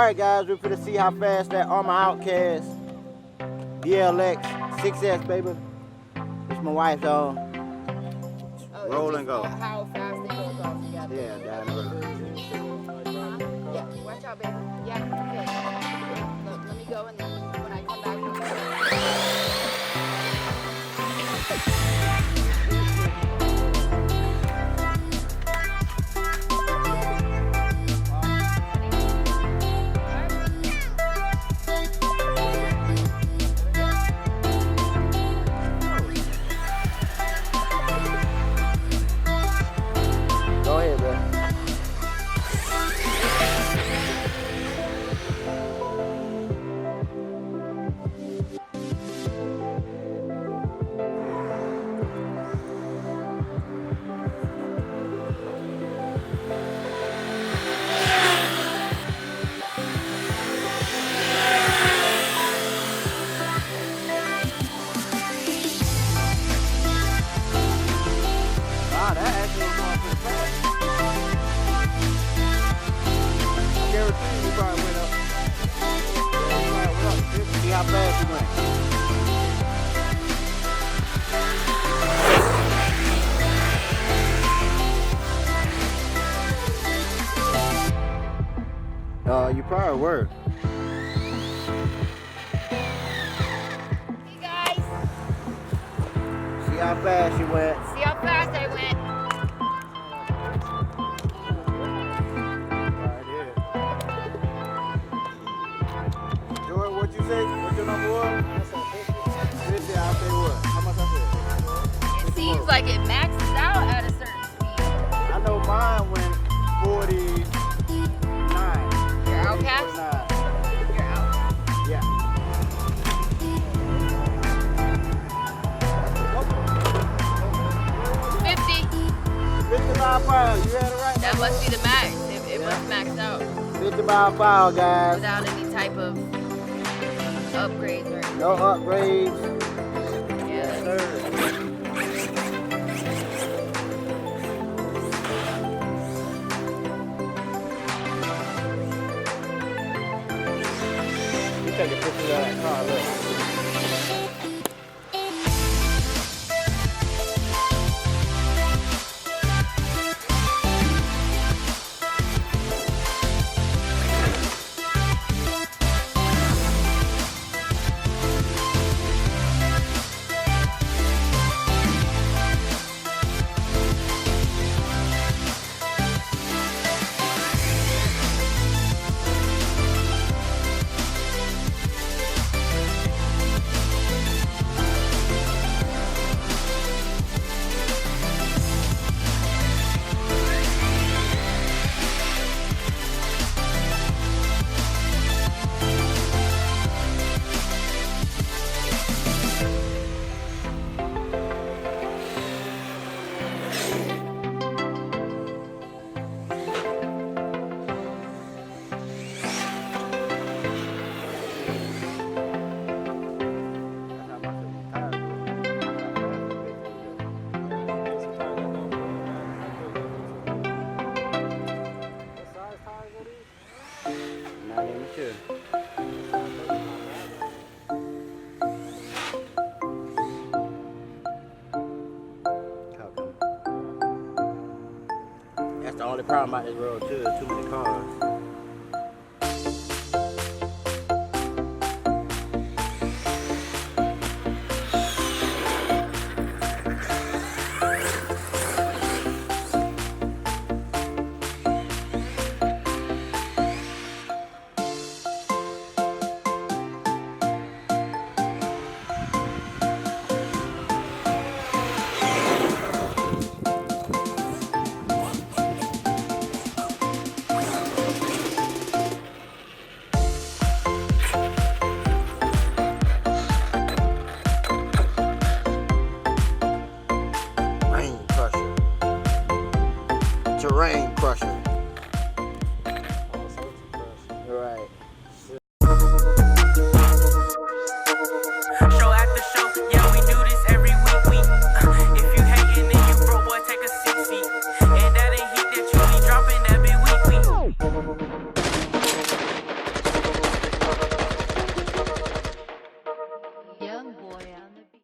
Alright guys, we're finna see how fast that Arrma Outcast BLX 6S, baby. It's my wife's on. Oh, Roll and go. How fast they go across together. Yeah, down the road. Yeah, watch out, baby. Yeah, okay. Let me go and then when I come back, Go ahead, bro. Wow, that actually was going pretty fast. I guarantee you probably went up. Yeah, you probably went up. See how fast you went. You probably were. hey guys, See how fast you went. see how fast I went. Right here. Jordan, what'd you say? What's your number one? 50, I'll say what? How much I said? It seems like it maxes out at a certain speed. I know mine went 49. Your Outcast? 49. You're out. Yeah. Oh, 50. 50 mile per hour. You had it right? That must be the max. It must max out 50 mile per hour, guys. without any type of upgrades or anything. No upgrades. Yeah. Sir. You take a picture of that car, look. Not even sure. How come? That's the only problem about this road too, there's too many cars. Terrain crusher.